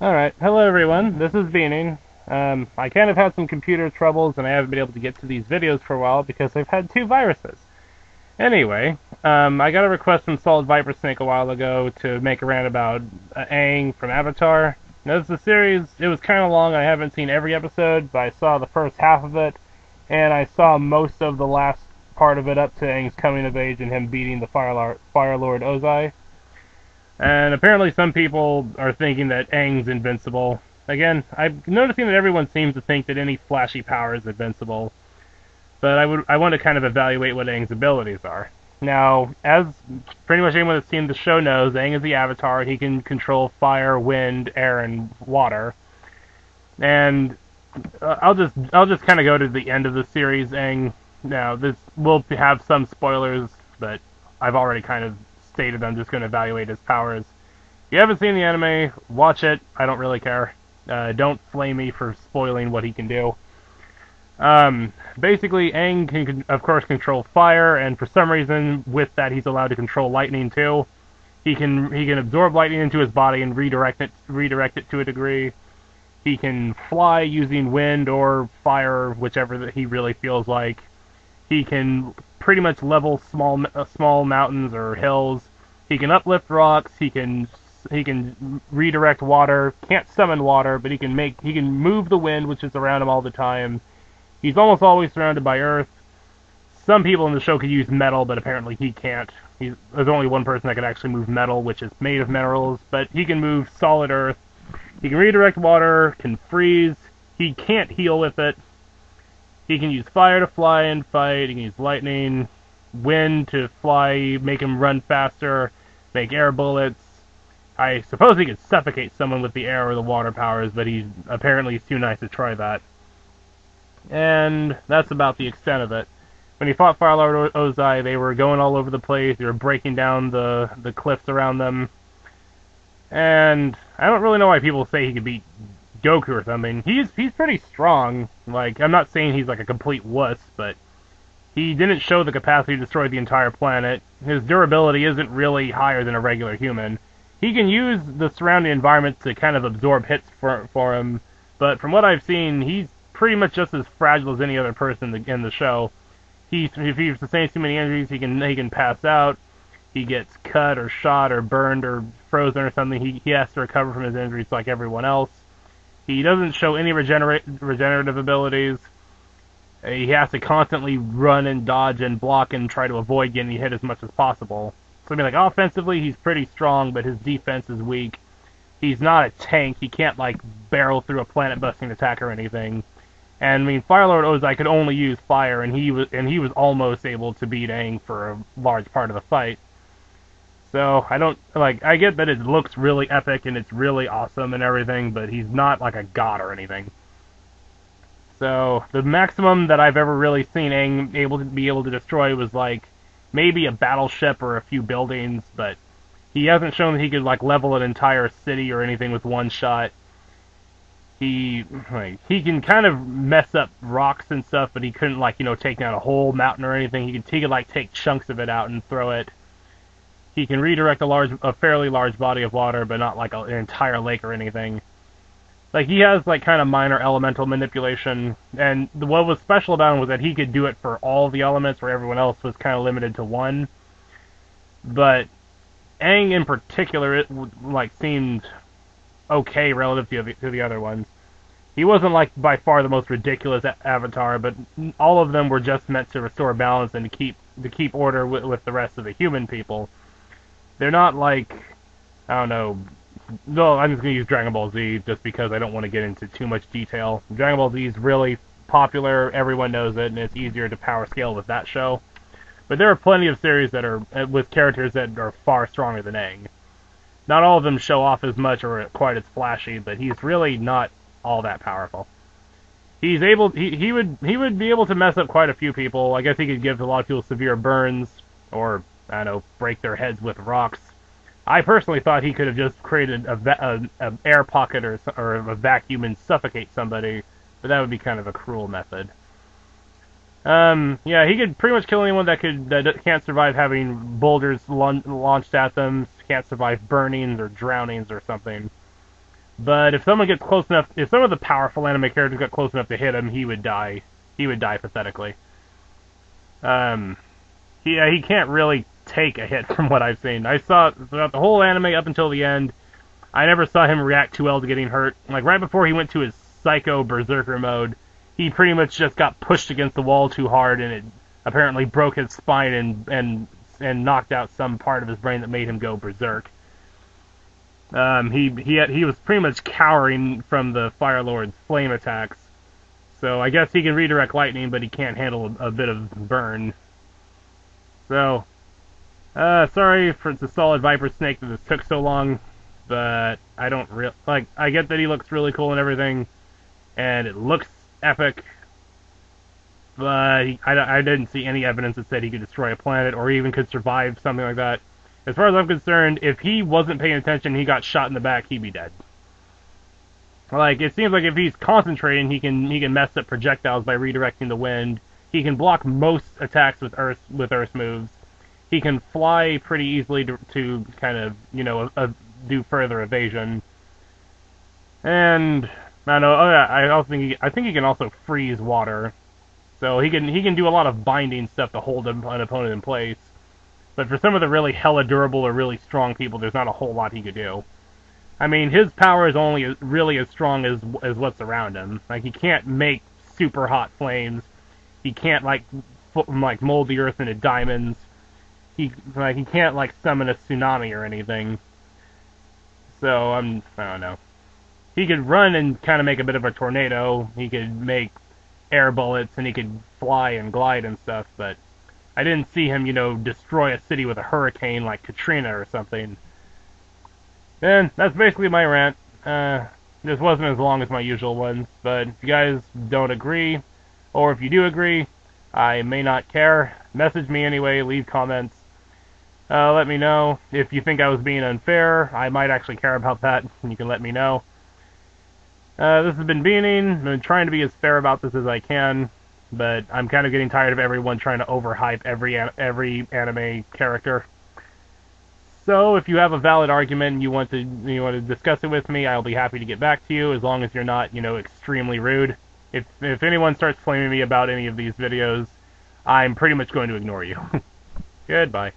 Alright, hello everyone, this is Beaning. I kind of had some computer troubles and I haven't been able to get to these videos for a while because I've had two viruses. Anyway, I got a request from solidvipersnake a while ago to make a rant about Aang from Avatar. Now this is a series, it was kind of long, I haven't seen every episode, but I saw the first half of it, and I saw most of the last part of it up to Aang's coming of age and him beating the Fire Lord Ozai. And apparently some people are thinking that Aang's invincible. Again, I'm noticing that everyone seems to think that any flashy power is invincible. But I want to kind of evaluate what Aang's abilities are. Now, as pretty much anyone that's seen the show knows, Aang is the Avatar. He can control fire, wind, air, and water. And I'll just kind of go to the end of the series. Aang. Now, this will have some spoilers, but I've already kind of stated I'm just going to evaluate his powers. If you haven't seen the anime, watch it. I don't really care. Don't flame me for spoiling what he can do. Basically, Aang can, of course, control fire, and for some reason, with that, he's allowed to control lightning too. He can absorb lightning into his body and redirect it to a degree. He can fly using wind or fire, whichever that he really feels like. He can pretty much level small mountains or hills. He can uplift rocks. He can redirect water. Can't summon water, but he can move the wind, which is around him all the time. He's almost always surrounded by earth. Some people in the show could use metal, but apparently he can't. There's only one person that can actually move metal, which is made of minerals, but he can move solid earth. He can redirect water, can freeze. He can't heal with it. He can use fire to fly and fight. He can use lightning, wind to fly, make him run faster, make air bullets. I suppose he could suffocate someone with the air or the water powers, but he's too nice to try that. And that's about the extent of it. When he fought Fire Lord Ozai, they were going all over the place. They were breaking down the cliffs around them. And I don't really know why people say he could beat Goku or something. He's pretty strong. Like, I'm not saying he's like a complete wuss, but he didn't show the capacity to destroy the entire planet. His durability isn't really higher than a regular human. He can use the surrounding environment to kind of absorb hits for him, but from what I've seen, he's pretty much just as fragile as any other person in the show. If he sustains too many injuries, he can pass out. He gets cut or shot or burned or frozen or something. He has to recover from his injuries like everyone else. He doesn't show any regenerative abilities. He has to constantly run and dodge and block and try to avoid getting hit as much as possible. So I mean, like, offensively, he's pretty strong, but his defense is weak. He's not a tank. He can't, like, barrel through a planet-busting attack or anything. And I mean, Fire Lord Ozai could only use fire, and he was almost able to beat Aang for a large part of the fight. So I get that it looks really epic and it's really awesome and everything, but he's not like a god or anything. So the maximum that I've ever really seen Aang able to destroy was like maybe a battleship or a few buildings, but he hasn't shown that he could like level an entire city or anything with one shot. He can kind of mess up rocks and stuff, but he couldn't take down a whole mountain or anything. He could like take chunks of it out and throw it. He can redirect a fairly large body of water, but not like an entire lake or anything. Like, he has like kind of minor elemental manipulation, and what was special about him was that he could do it for all the elements, where everyone else was kind of limited to one. But Aang in particular, it seemed okay relative to the other ones. He wasn't like by far the most ridiculous avatar, but all of them were just meant to restore balance and to keep order with the rest of the human people. They're not like, I don't know. No, I'm just going to use Dragon Ball Z just because I don't want to get into too much detail. Dragon Ball Z is really popular, everyone knows it, and it's easier to power scale with that show. But there are plenty of series that are with characters that are far stronger than Aang. Not all of them show off as much or quite as flashy, but he's really not all that powerful. He would be able to mess up quite a few people. I guess he could give a lot of people severe burns, or I don't know, break their heads with rocks. I personally thought he could have just created a air pocket or a vacuum and suffocate somebody, but that would be kind of a cruel method. Yeah, he could pretty much kill anyone that can't survive having boulders launched at them, can't survive burnings or drownings or something. But if someone gets close enough, if some of the powerful anime characters got close enough to hit him, he would die. He would die pathetically. He can't really take a hit from what I've seen. I saw throughout the whole anime up until the end, I never saw him react too well to getting hurt. Like right before he went to his psycho berserker mode, he pretty much just got pushed against the wall too hard, and it apparently broke his spine and knocked out some part of his brain that made him go berserk. He was pretty much cowering from the Fire Lord's flame attacks. So I guess he can redirect lightning, but he can't handle a bit of burn. So, sorry for the solid viper snake that this took so long, but I don't I get that he looks really cool and everything, and it looks epic, but I didn't see any evidence that said he could destroy a planet or even could survive something like that. As far as I'm concerned, if he wasn't paying attention, he got shot in the back, he'd be dead. Like, it seems like if he's concentrating, he can mess up projectiles by redirecting the wind. He can block most attacks with Earth moves. He can fly pretty easily to kind of, you know, do further evasion. And I don't know. Oh yeah, I think he can also freeze water. So he can do a lot of binding stuff to hold an opponent in place. But for some of the really hella durable or really strong people, there's not a whole lot he could do. I mean, his power is only really as strong as what's around him. Like, he can't make super hot flames. He can't like mold the earth into diamonds. He can't like summon a tsunami or anything. So I don't know. He could run and kind of make a bit of a tornado. He could make air bullets, and he could fly and glide and stuff. But I didn't see him, you know, destroy a city with a hurricane like Katrina or something. And that's basically my rant. This wasn't as long as my usual ones, but if you guys don't agree, or if you do agree, I may not care. Message me anyway, leave comments. Let me know. If you think I was being unfair, I might actually care about that, and you can let me know. This has been Beaning. I've been trying to be as fair about this as I can, but I'm kind of getting tired of everyone trying to overhype every anime character. So if you have a valid argument and you want to discuss it with me, I'll be happy to get back to you, as long as you're not, you know, extremely rude. If anyone starts flaming me about any of these videos, I'm pretty much going to ignore you. Goodbye.